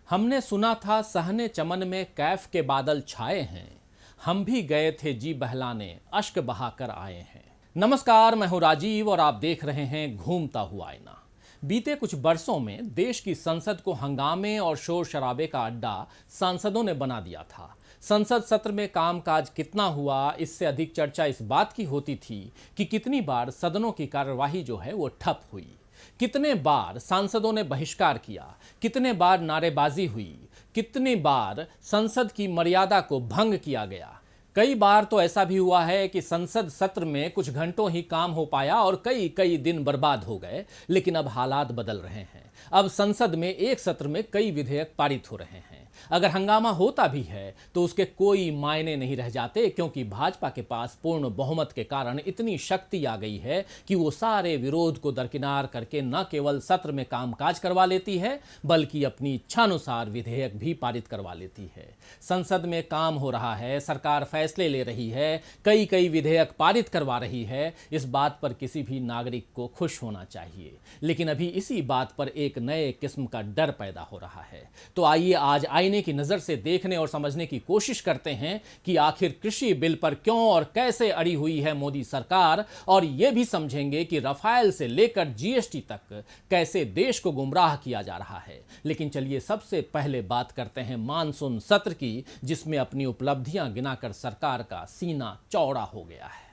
हमने सुना था सहने चमन में कैफ के बादल छाए हैं। हम भी गए थे जी बहलाने, अश्क बहाकर आए हैं। नमस्कार, मैं हूं राजीव और आप देख रहे हैं घूमता हुआ आईना। बीते कुछ बरसों में देश की संसद को हंगामे और शोर शराबे का अड्डा सांसदों ने बना दिया था। संसद सत्र में कामकाज कितना हुआ, इससे अधिक चर्चा इस बात की होती थी कि कितनी बार सदनों की कार्यवाही जो है वो ठप हुई, कितने बार सांसदों ने बहिष्कार किया, कितने बार नारेबाजी हुई, कितनी बार संसद की मर्यादा को भंग किया गया। कई बार तो ऐसा भी हुआ है कि संसद सत्र में कुछ घंटों ही काम हो पाया और कई कई दिन बर्बाद हो गए। लेकिन अब हालात बदल रहे हैं। अब संसद में एक सत्र में कई विधेयक पारित हो रहे हैं। अगर हंगामा होता भी है तो उसके कोई मायने नहीं रह जाते, क्योंकि भाजपा के पास पूर्ण बहुमत के कारण इतनी शक्ति आ गई है कि वो सारे विरोध को दरकिनार करके न केवल सत्र में कामकाज करवा लेती है, बल्कि अपनी इच्छानुसार विधेयक भी पारित करवा लेती है। संसद में काम हो रहा है, सरकार फैसले ले रही है, कई कई विधेयक पारित करवा रही है। इस बात पर किसी भी नागरिक को खुश होना चाहिए, लेकिन अभी इसी बात पर एक नए किस्म का डर पैदा हो रहा है। तो आइए आज आईने की नजर से देखने और समझने की कोशिश करते हैं कि आखिर कृषि बिल पर क्यों और कैसे अड़ी हुई है मोदी सरकार, और यह भी समझेंगे कि राफेल से लेकर जीएसटी तक कैसे देश को गुमराह किया जा रहा है। लेकिन चलिए सबसे पहले बात करते हैं मानसून सत्र की, जिसमें अपनी उपलब्धियां गिनाकर सरकार का सीना चौड़ा हो गया है।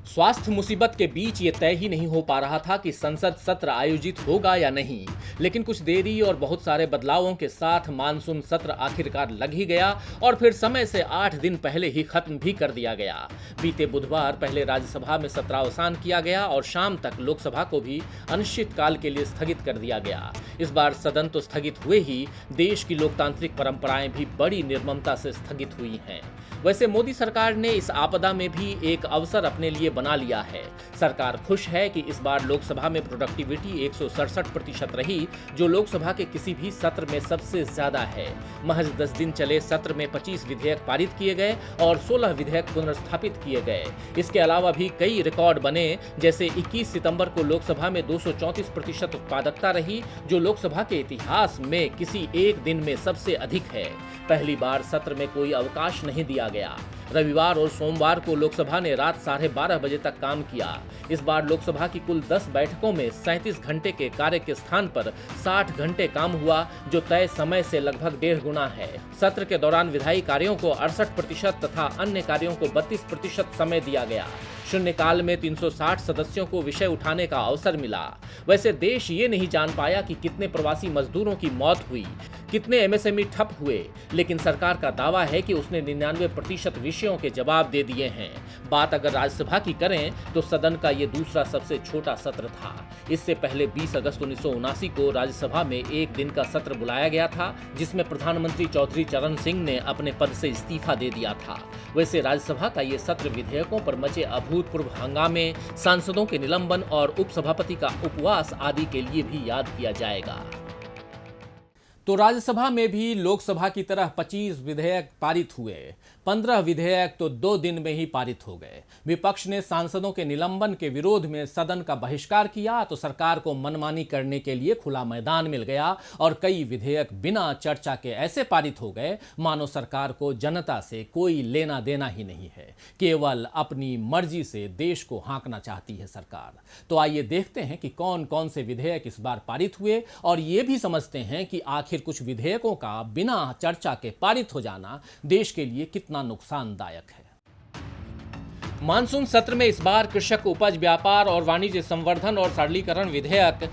स्वास्थ्य मुसीबत के बीच ये तय ही नहीं हो पा रहा था कि संसद सत्र आयोजित होगा या नहीं, लेकिन कुछ देरी और बहुत सारे बदलावों के साथ मानसून सत्र आखिरकार लग ही गया और फिर समय से 8 दिन पहले ही खत्म भी कर दिया गया। बीते बुधवार पहले राज्यसभा में सत्रावसान किया गया और शाम तक लोकसभा को भी अनिश्चितकाल के लिए स्थगित कर दिया गया। इस बार सदन तो स्थगित हुए ही, देश की लोकतांत्रिक परंपराएं भी बड़ी निर्ममता से स्थगित हुई हैं। वैसे मोदी सरकार ने इस आपदा में भी एक अवसर अपने लिए बना लिया है। सरकार खुश है कि इस बार लोकसभा में प्रोडक्टिविटी 167% रही, जो लोकसभा के किसी भी सत्र में सबसे ज्यादा है। महज 10 दिन चले सत्र में 25 विधेयक पारित किए गए और 16 विधेयक पुनर्स्थापित किए गए। इसके अलावा भी कई रिकॉर्ड बने, जैसे 21 सितंबर को लोकसभा में 234% उत्पादकता रही, जो लोकसभा के इतिहास में किसी एक दिन में सबसे अधिक है। पहली बार सत्र में कोई अवकाश नहीं दिया गया। रविवार और सोमवार को लोकसभा ने रात 12:30 बजे तक काम किया। इस बार लोकसभा की कुल 10 बैठकों में 37 घंटे के कार्य के स्थान पर 60 घंटे काम हुआ, जो तय समय से लगभग 1.5 गुना है। सत्र के दौरान विधायी कार्यों को 68% तथा अन्य कार्यों को 32% समय दिया गया। शून्यकाल में 360 सदस्यों को विषय उठाने का अवसर मिला। वैसे देश ये नहीं जान पाया कि कितने प्रवासी मजदूरों की मौत हुई, कितने एमएसएमई ठप हुए, लेकिन सरकार का दावा है कि उसने 99% विषयों के जवाब दे दिए हैं। बात अगर राज्यसभा की करें तो सदन का ये दूसरा सबसे छोटा सत्र था। इससे पहले 20 अगस्त 1979 को राज्यसभा में एक दिन का सत्र बुलाया गया था, जिसमें प्रधानमंत्री चौधरी चरण सिंह ने अपने पद से इस्तीफा दे दिया था। वैसे राज्यसभा का ये सत्र विधेयकों पर मचे अभूतपूर्व हंगामे, सांसदों के निलंबन और उपसभापति का उपवास आदि के लिए भी याद किया जाएगा। तो राज्यसभा में भी लोकसभा की तरह 25 विधेयक पारित हुए। 15 विधेयक तो 2 दिन में ही पारित हो गए। विपक्ष ने सांसदों के निलंबन के विरोध में सदन का बहिष्कार किया तो सरकार को मनमानी करने के लिए खुला मैदान मिल गया और कई विधेयक बिना चर्चा के ऐसे पारित हो गए मानो सरकार को जनता से कोई लेना देना ही नहीं है। केवल अपनी मर्जी से देश को हाँकना चाहती है सरकार। तो आइए देखते हैं कि कौन कौन से विधेयक इस बार पारित हुए और ये भी समझते हैं कि आखिर कुछ विधेयकों का बिना चर्चा के पारित हो जाना देश के लिए कितना नुकसानदायक है। मानसून सत्र में इस बार कृषक उपज व्यापार और वाणिज्य संवर्धन और सरलीकरण विधेयक,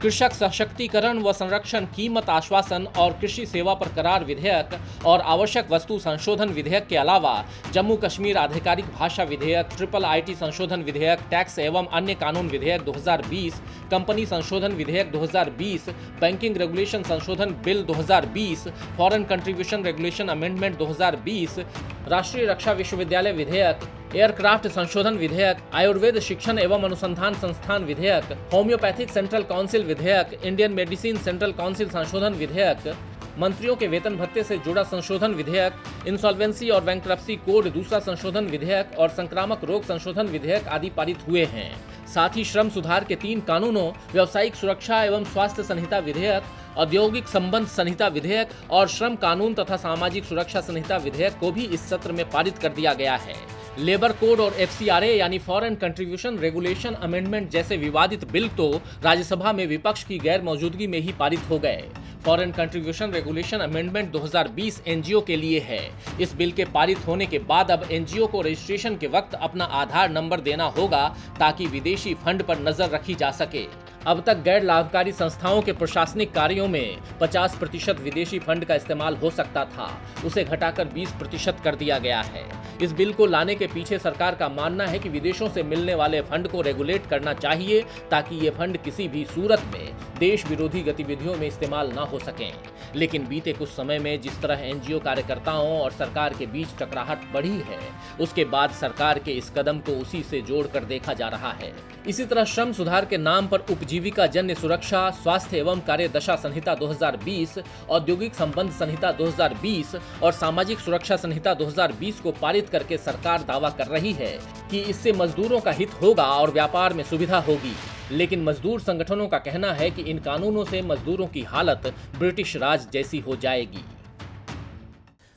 कृषक सशक्तिकरण व संरक्षण कीमत आश्वासन और कृषि सेवा पर करार विधेयक और आवश्यक वस्तु संशोधन विधेयक के अलावा जम्मू कश्मीर आधिकारिक भाषा विधेयक, ट्रिपल आईटी संशोधन विधेयक, टैक्स एवं अन्य कानून विधेयक 2020, कंपनी संशोधन विधेयक 2020, बैंकिंग रेगुलेशन संशोधन bill 2020, foreign contribution regulation amendment 2020, राष्ट्रीय रक्षा विश्वविद्यालय विधेयक, एयरक्राफ्ट संशोधन विधेयक, आयुर्वेद शिक्षण एवं अनुसंधान संस्थान विधेयक, होम्योपैथिक सेंट्रल काउंसिल विधेयक, इंडियन मेडिसिन सेंट्रल काउंसिल संशोधन विधेयक, मंत्रियों के वेतन भत्ते से जुड़ा संशोधन विधेयक, इंसॉल्वेंसी और बैंक्रप्सी कोड दूसरा संशोधन विधेयक और संक्रामक रोग संशोधन विधेयक आदि पारित हुए हैं। साथ ही श्रम सुधार के 3 कानूनों, व्यावसायिक सुरक्षा एवं स्वास्थ्य संहिता विधेयक, औद्योगिक संबंध संहिता विधेयक और श्रम कानून तथा सामाजिक सुरक्षा संहिता विधेयक को भी इस सत्र में पारित कर दिया गया है। लेबर कोड और FCRA यानी फॉरेन कंट्रीब्यूशन रेगुलेशन अमेंडमेंट जैसे विवादित बिल तो राज्यसभा में विपक्ष की गैर मौजूदगी में ही पारित हो गए। Foreign contribution regulation amendment 2020 NGO के लिए है। इस बिल के पारित होने के बाद अब NGO को रजिस्ट्रेशन के वक्त अपना आधार नंबर देना होगा ताकि विदेशी फंड पर नजर रखी जा सके। अब तक गैर लाभकारी संस्थाओं के प्रशासनिक कार्यों में 50% विदेशी फंड का इस्तेमाल हो सकता था, उसे घटाकर 20% कर दिया गया है। इस बिल को लाने के पीछे सरकार का मानना है कि विदेशों से मिलने वाले फंड को रेगुलेट करना चाहिए ताकि ये फंड किसी भी सूरत में देश विरोधी गतिविधियों में इस्तेमाल ना हो सकें। लेकिन बीते कुछ समय में जिस तरह NGO कार्यकर्ताओं और सरकार के बीच टकराहट बढ़ी है, उसके बाद सरकार के इस कदम को उसी से जोड़कर देखा जा रहा है। इसी तरह श्रम सुधार के नाम पर उपजीविका जन्य सुरक्षा, स्वास्थ्य एवं कार्यदशा संहिता 2020, औद्योगिक संबंध संहिता 2020 और सामाजिक सुरक्षा संहिता 2020 को पारित करके सरकार दावा कर रही है कि इससे मजदूरों का हित होगा और व्यापार में सुविधा होगी। लेकिन मजदूर संगठनों का कहना है कि इन कानूनों से मजदूरों की हालत ब्रिटिश राज जैसी हो जाएगी।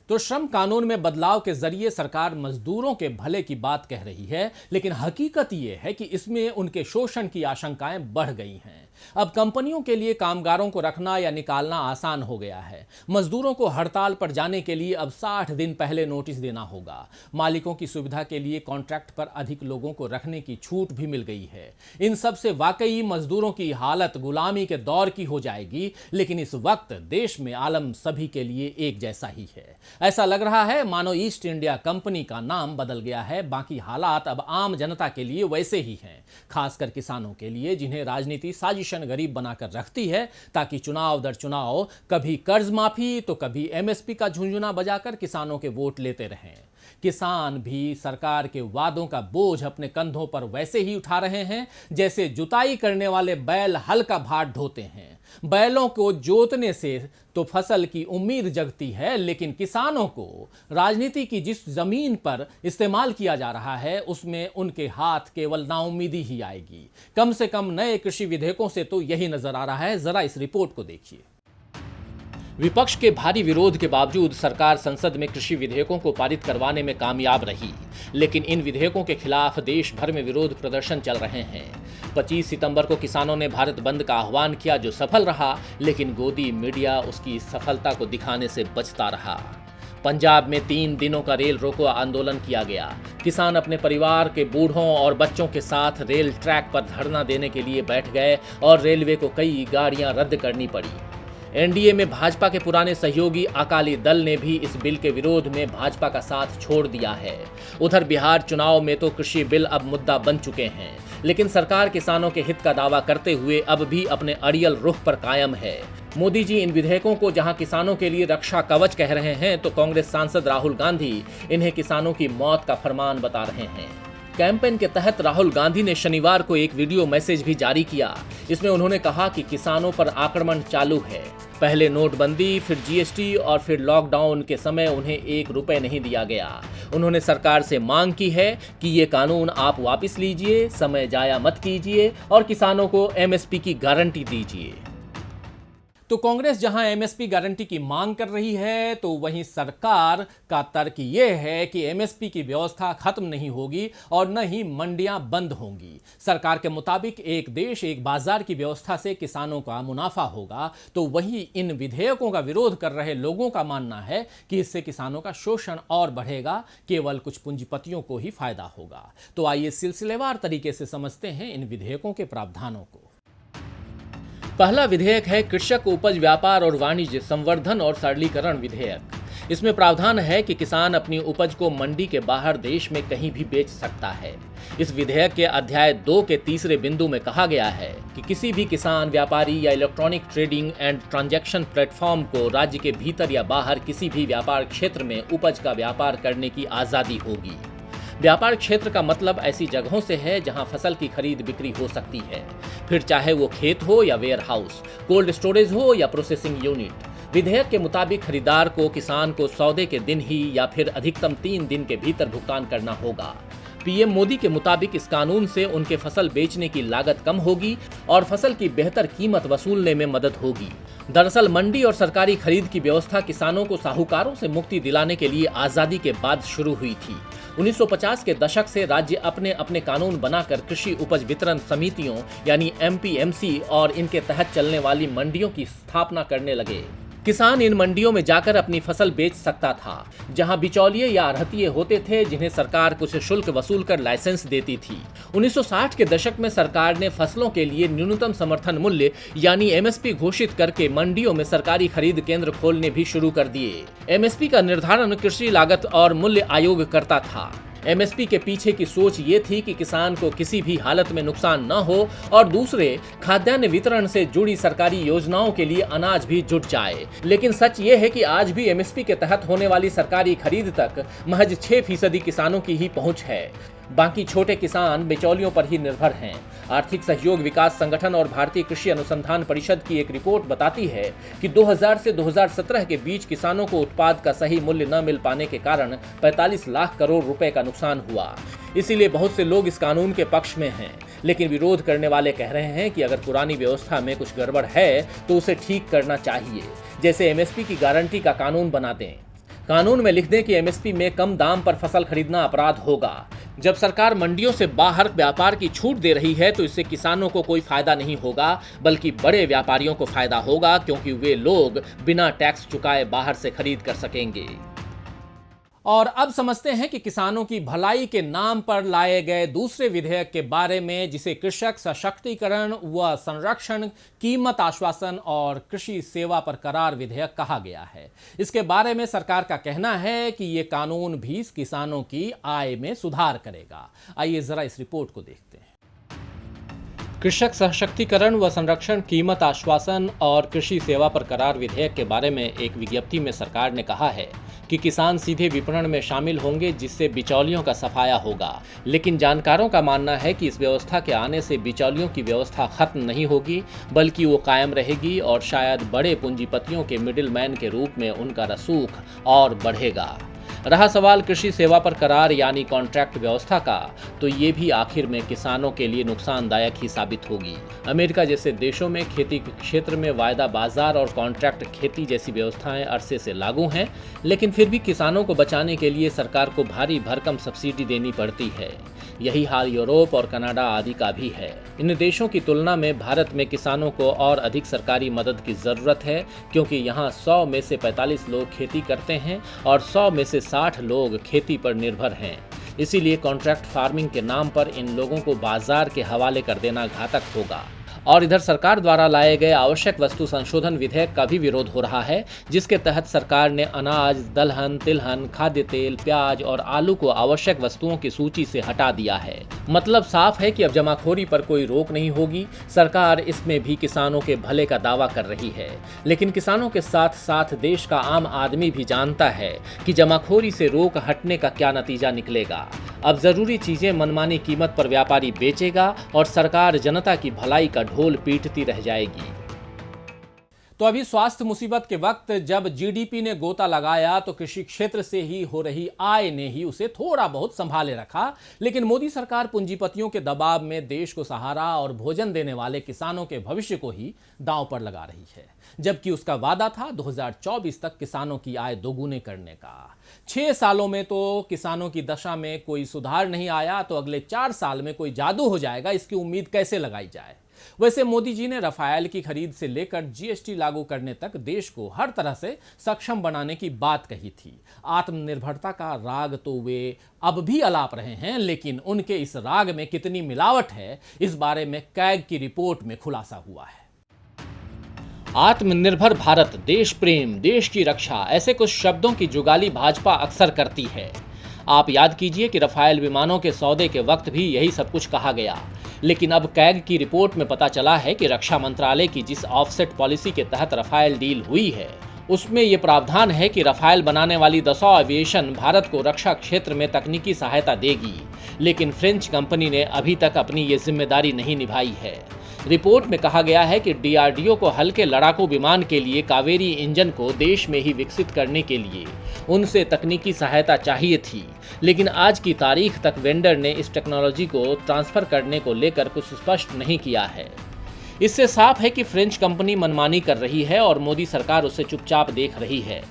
तो श्रम कानून में बदलाव के जरिए सरकार मजदूरों के भले की बात कह रही है, लेकिन हकीकत यह है कि इसमें उनके शोषण की आशंकाएं बढ़ गई हैं। अब कंपनियों के लिए कामगारों को रखना या निकालना आसान हो गया है। मजदूरों को हड़ताल पर जाने के लिए अब 60 दिन पहले नोटिस देना होगा। मालिकों की सुविधा के लिए कॉन्ट्रैक्ट पर अधिक लोगों को रखने की छूट भी मिल गई है। इन सब से वाकई मजदूरों की हालत गुलामी के दौर की हो जाएगी, लेकिन इस वक्त देश में आलम सभी के लिए एक जैसा ही है। ऐसा लग रहा है मानो ईस्ट इंडिया कंपनी का नाम बदल गया है, बाकी हालात अब आम जनता के लिए वैसे ही हैं, खासकर किसानों के लिए, जिन्हें राजनीति साजिश गरीब बनाकर रखती है ताकि चुनाव दर चुनाव कभी कर्ज माफी तो कभी MSP का झुंझुना बजाकर किसानों के वोट लेते रहें। किसान भी सरकार के वादों का बोझ अपने कंधों पर वैसे ही उठा रहे हैं जैसे जुताई करने वाले बैल हल का भार ढोते हैं। बैलों को जोतने से तो फसल की उम्मीद जगती है, लेकिन किसानों को राजनीति की जिस जमीन पर इस्तेमाल किया जा रहा है उसमें उनके हाथ केवल नाउम्मीदी ही आएगी। कम से कम नए कृषि विधेयकों से तो यही नजर आ रहा है। जरा इस रिपोर्ट को देखिए। विपक्ष के भारी विरोध के बावजूद सरकार संसद में कृषि विधेयकों को पारित करवाने में कामयाब रही, लेकिन इन विधेयकों के खिलाफ देश भर में विरोध प्रदर्शन चल रहे हैं। 25 सितंबर को किसानों ने भारत बंद का आह्वान किया, जो सफल रहा, लेकिन गोदी मीडिया उसकी सफलता को दिखाने से बचता रहा। पंजाब में 3 दिनों का रेल रोको आंदोलन किया गया। किसान अपने परिवार के बूढ़ों और बच्चों के साथ रेल ट्रैक पर धरना देने के लिए बैठ गए और रेलवे को कई गाड़ियां रद्द करनी पड़ी। NDA में भाजपा के पुराने सहयोगी अकाली दल ने भी इस बिल के विरोध में भाजपा का साथ छोड़ दिया है। उधर बिहार चुनाव में तो कृषि बिल अब मुद्दा बन चुके हैं, लेकिन सरकार किसानों के हित का दावा करते हुए अब भी अपने अड़ियल रुख पर कायम है। मोदी जी इन विधेयकों को जहां किसानों के लिए रक्षा कवच कह रहे हैं, तो कांग्रेस सांसद राहुल गांधी इन्हें किसानों की मौत का फरमान बता रहे हैं। कैंपेन के तहत राहुल गांधी ने शनिवार को एक वीडियो मैसेज भी जारी किया। इसमें उन्होंने कहा कि किसानों पर आक्रमण चालू है। पहले नोटबंदी, फिर GST और फिर लॉकडाउन के समय उन्हें 1 रुपए नहीं दिया गया। उन्होंने सरकार से मांग की है कि ये कानून आप वापस लीजिए, समय जाया मत कीजिए और किसानों को MSP की गारंटी दीजिए। तो कांग्रेस जहां MSP गारंटी की मांग कर रही है, तो वहीं सरकार का तर्क यह है कि MSP की व्यवस्था खत्म नहीं होगी और न ही मंडियां बंद होंगी। सरकार के मुताबिक एक देश एक बाजार की व्यवस्था से किसानों का मुनाफा होगा, तो वहीं इन विधेयकों का विरोध कर रहे लोगों का मानना है कि इससे किसानों का शोषण और बढ़ेगा, केवल कुछ पूंजीपतियों को ही फायदा होगा। तो आइए सिलसिलेवार तरीके से समझते हैं इन विधेयकों के प्रावधानों को। पहला विधेयक है कृषक उपज व्यापार और वाणिज्य संवर्धन और सरलीकरण विधेयक। इसमें प्रावधान है कि किसान अपनी उपज को मंडी के बाहर देश में कहीं भी बेच सकता है। इस विधेयक के अध्याय 2 के 3 बिंदु में कहा गया है कि किसी भी किसान, व्यापारी या electronic trading and transaction platform को राज्य के भीतर या बाहर किसी भी व्यापार क्षेत्र में उपज का व्यापार करने की आज़ादी होगी। व्यापार क्षेत्र का मतलब ऐसी जगहों से है जहां फसल की खरीद बिक्री हो सकती है, फिर चाहे वो खेत हो या वेयर हाउस, कोल्ड स्टोरेज हो या प्रोसेसिंग यूनिट। विधेयक के मुताबिक खरीदार को किसान को सौदे के दिन ही या फिर अधिकतम 3 दिन के भीतर भुगतान करना होगा। पीएम मोदी के मुताबिक इस कानून से उनके फसल बेचने की लागत कम होगी और फसल की बेहतर कीमत वसूलने में मदद होगी। दरअसल मंडी और सरकारी खरीद की व्यवस्था किसानों को साहूकारों से मुक्ति दिलाने के लिए आजादी के बाद शुरू हुई थी। 1950 के दशक से राज्य अपने अपने कानून बनाकर कृषि उपज वितरण समितियों यानी एमपीएमसी और इनके तहत चलने वाली मंडियों की स्थापना करने लगे। किसान इन मंडियों में जाकर अपनी फसल बेच सकता था, जहां बिचौलिए या आढ़तिये होते थे जिन्हें सरकार कुछ शुल्क वसूल कर लाइसेंस देती थी। 1960 के दशक में सरकार ने फसलों के लिए न्यूनतम समर्थन मूल्य यानी एमएसपी घोषित करके मंडियों में सरकारी खरीद केंद्र खोलने भी शुरू कर दिए। एमएसपी का निर्धारण कृषि लागत और मूल्य आयोग करता था। एमएसपी के पीछे की सोच ये थी कि किसान को किसी भी हालत में नुकसान न हो और दूसरे खाद्यान्न वितरण से जुड़ी सरकारी योजनाओं के लिए अनाज भी जुट जाए। लेकिन सच ये है कि आज भी एमएसपी के तहत होने वाली सरकारी खरीद तक महज 6% किसानों की ही पहुंच है। बाकी छोटे किसान बिचौलियों पर ही निर्भर हैं। आर्थिक सहयोग विकास संगठन और भारतीय कृषि अनुसंधान परिषद की एक रिपोर्ट बताती है कि 2000 से 2017 के बीच किसानों को उत्पाद का सही मूल्य न मिल पाने के कारण 45 लाख करोड़ रुपए का नुकसान हुआ। इसीलिए बहुत से लोग इस कानून के पक्ष में हैं, लेकिन विरोध करने वाले कह रहे हैं कि अगर पुरानी व्यवस्था में कुछ गड़बड़ है तो उसे ठीक करना चाहिए। जैसे एमएसपी की गारंटी का कानून बना दें। कानून में लिख दें कि एमएसपी में कम दाम पर फसल खरीदना अपराध होगा। जब सरकार मंडियों से बाहर व्यापार की छूट दे रही है तो इससे किसानों को कोई फायदा नहीं होगा, बल्कि बड़े व्यापारियों को फायदा होगा, क्योंकि वे लोग बिना टैक्स चुकाए बाहर से खरीद कर सकेंगे। और अब समझते हैं कि किसानों की भलाई के नाम पर लाए गए दूसरे विधेयक के बारे में, जिसे कृषक सशक्तिकरण व संरक्षण, कीमत आश्वासन और कृषि सेवा पर करार विधेयक कहा गया है। इसके बारे में सरकार का कहना है कि ये कानून भी किसानों की आय में सुधार करेगा। आइए जरा इस रिपोर्ट को देखते हैं। कृषक सशक्तिकरण व संरक्षण, कीमत आश्वासन और कृषि सेवा पर करार विधेयक के बारे में एक विज्ञप्ति में सरकार ने कहा है कि किसान सीधे विपणन में शामिल होंगे, जिससे बिचौलियों का सफाया होगा। लेकिन जानकारों का मानना है कि इस व्यवस्था के आने से बिचौलियों की व्यवस्था खत्म नहीं होगी, बल्कि वो कायम रहेगी और शायद बड़े पूंजीपतियों के मिडिलमैन के रूप में उनका रसूख और बढ़ेगा। रहा सवाल कृषि सेवा पर करार यानी कॉन्ट्रैक्ट व्यवस्था का, तो ये भी आखिर में किसानों के लिए नुकसानदायक ही साबित होगी। अमेरिका जैसे देशों में खेती के क्षेत्र में वायदा बाजार और कॉन्ट्रैक्ट खेती जैसी व्यवस्थाएं अरसे से लागू हैं, लेकिन फिर भी किसानों को बचाने के लिए सरकार को भारी भरकम सब्सिडी देनी पड़ती है। यही हाल यूरोप और कनाडा आदि का भी है। इन देशों की तुलना में भारत में किसानों को और अधिक सरकारी मदद की जरूरत है, क्योंकि यहाँ 100 में से 45 लोग खेती करते हैं और 100 में से 60 लोग खेती पर निर्भर हैं। इसीलिए कॉन्ट्रैक्ट फार्मिंग के नाम पर इन लोगों को बाजार के हवाले कर देना घातक होगा। और इधर सरकार द्वारा लाए गए आवश्यक वस्तु संशोधन विधेयक का भी विरोध हो रहा है, जिसके तहत सरकार ने अनाज, दलहन, तिलहन, खाद्य तेल, प्याज और आलू को आवश्यक वस्तुओं की सूची से हटा दिया है। मतलब साफ है कि अब जमाखोरी पर कोई रोक नहीं होगी। सरकार इसमें भी किसानों के भले का दावा कर रही है, लेकिन किसानों के साथ साथ देश का आम आदमी भी जानता है कि जमाखोरी से रोक हटने का क्या नतीजा निकलेगा। अब जरूरी चीजें मनमानी कीमत पर व्यापारी बेचेगा और सरकार जनता की भलाई का ढोल पीटती रह जाएगी। तो अभी स्वास्थ्य मुसीबत के वक्त जब जीडीपी ने गोता लगाया तो कृषि क्षेत्र से ही हो रही आय ने ही उसे थोड़ा बहुत संभाले रखा। लेकिन मोदी सरकार पूंजीपतियों के दबाव में देश को सहारा और भोजन देने वाले किसानों के भविष्य को ही दांव पर लगा रही है, जबकि उसका वादा था 2024 तक किसानों की आय दोगुने करने का। 6 सालों में तो किसानों की दशा में कोई सुधार नहीं आया, तो अगले 4 साल में कोई जादू हो जाएगा, इसकी उम्मीद कैसे लगाई जाए। वैसे मोदी जी ने रफाल की खरीद से लेकर जीएसटी लागू करने तक देश को हर तरह से सक्षम बनाने की बात कही थी। आत्मनिर्भरता का राग तो वे अब भी अलाप रहे हैं, लेकिन उनके इस राग में कितनी मिलावट है, इस बारे में कैग की रिपोर्ट में खुलासा हुआ है। आत्मनिर्भर भारत, देश प्रेम, देश की रक्षा, ऐसे कुछ शब्दों की जुगाली भाजपा अक्सर करती है। आप याद कीजिए कि रफाल विमानों के सौदे के वक्त भी यही सब कुछ कहा गया। लेकिन अब कैग की रिपोर्ट में पता चला है कि रक्षा मंत्रालय की जिस ऑफसेट पॉलिसी के तहत रफाल डील हुई है, उसमें ये प्रावधान है कि रफाल बनाने वाली दसॉ एविएशन भारत को रक्षा क्षेत्र में तकनीकी सहायता देगी। लेकिन फ्रेंच कंपनी ने अभी तक अपनी ये जिम्मेदारी नहीं निभाई है। रिपोर्ट में कहा गया है कि डीआरडीओ को हल्के लड़ाकू विमान के लिए कावेरी इंजन को देश में ही विकसित करने के लिए उनसे तकनीकी सहायता चाहिए थी, लेकिन आज की तारीख तक वेंडर ने इस टेक्नोलॉजी को ट्रांसफर करने को लेकर कुछ स्पष्ट नहीं किया है। इससे साफ है कि फ्रेंच कंपनी मनमानी कर रही है और मोदी सरकार उसे चुपचाप देख रही है।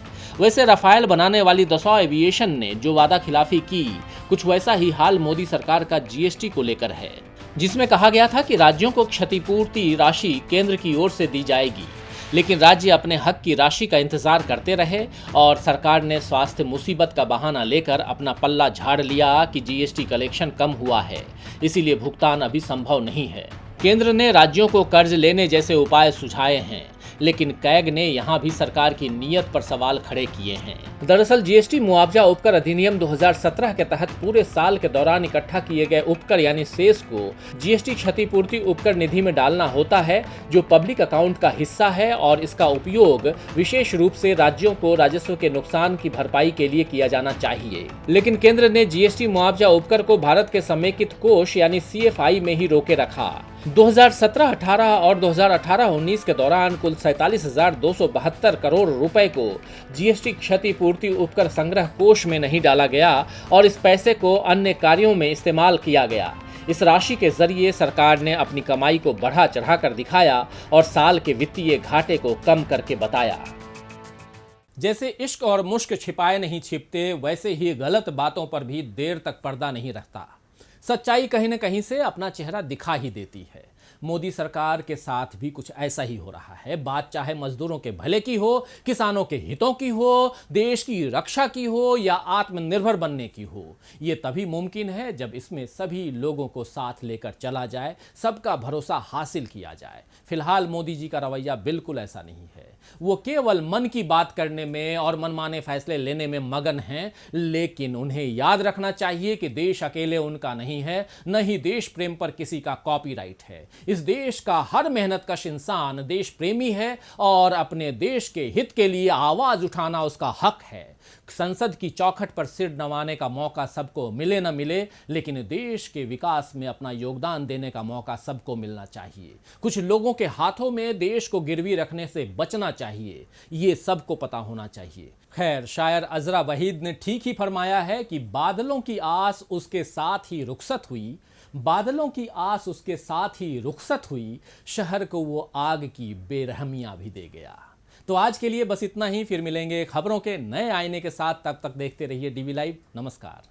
वैसे राफेल बनाने वाली दसॉ एविएशन ने जो वादा खिलाफी की, कुछ वैसा ही हाल मोदी सरकार का जीएसटी को लेकर है, जिसमें कहा गया था कि राज्यों को क्षतिपूर्ति राशि केंद्र की ओर से दी जाएगी, लेकिन राज्य अपने हक की राशि का इंतजार करते रहे और सरकार ने स्वास्थ्य मुसीबत का बहाना लेकर अपना पल्ला झाड़ लिया कि जीएसटी कलेक्शन कम हुआ है, इसीलिए भुगतान अभी संभव नहीं है। केंद्र ने राज्यों को कर्ज लेने जैसे उपाय सुझाए हैं, लेकिन कैग ने यहां भी सरकार की नीयत पर सवाल खड़े किए हैं। दरअसल जीएसटी मुआवजा उपकर अधिनियम 2017 के तहत पूरे साल के दौरान इकट्ठा किए गए उपकर यानी सेस को जीएसटी क्षतिपूर्ति उपकर निधि में डालना होता है, जो पब्लिक अकाउंट का हिस्सा है और इसका उपयोग विशेष रूप से राज्यों को राजस्व के नुकसान की भरपाई के लिए किया जाना चाहिए। लेकिन केंद्र ने जीएसटी मुआवजा उपकर को भारत के समेकित कोष यानी सीएफआई में ही रोके रखा। 2017-18 और 2018-19 के दौरान कुल 47,272 करोड़ रुपए को जीएसटी क्षतिपूर्ति उपकर संग्रह कोष में नहीं डाला गया और इस पैसे को अन्य कार्यों में इस्तेमाल किया गया। इस राशि के जरिए सरकार ने अपनी कमाई को बढ़ा चढ़ाकर दिखाया और साल के वित्तीय घाटे को कम करके बताया। जैसे इश्क और मुश्क छिपाए नहीं छिपते, वैसे ही गलत बातों पर भी देर तक पर्दा नहीं रखता। सच्चाई कहीं न कहीं से अपना चेहरा दिखा ही देती है। मोदी सरकार के साथ भी कुछ ऐसा ही हो रहा है। बात चाहे मजदूरों के भले की हो, किसानों के हितों की हो, देश की रक्षा की हो या आत्मनिर्भर बनने की हो, ये तभी मुमकिन है जब इसमें सभी लोगों को साथ लेकर चला जाए, सबका भरोसा हासिल किया जाए। फिलहाल मोदी जी का रवैया बिल्कुल ऐसा नहीं है। वो केवल मन की बात करने में और मनमाने फैसले लेने में मगन हैं, लेकिन उन्हें याद रखना चाहिए कि देश अकेले उनका नहीं है, न ही देश प्रेम पर किसी का कॉपीराइट है। इस देश का हर मेहनतकश इंसान देश प्रेमी है और अपने देश के हित के लिए आवाज उठाना उसका हक है। संसद की चौखट पर सिर नवाने का मौका सबको मिले न मिले, लेकिन देश के विकास में अपना योगदान देने का मौका सबको मिलना चाहिए। कुछ लोगों के हाथों में देश को गिरवी रखने से बचना चाहिए, ये सबको पता होना चाहिए। खैर, शायर अजरा वहीद ने ठीक ही फरमाया है कि बादलों की आस उसके साथ ही रुखसत हुई, बादलों की आस उसके साथ ही रुखसत हुई, शहर को वो आग की बेरहमियां भी दे गया। तो आज के लिए बस इतना ही। फिर मिलेंगे खबरों के नए आईने के साथ। तब तक देखते रहिए डीवी लाइव। नमस्कार।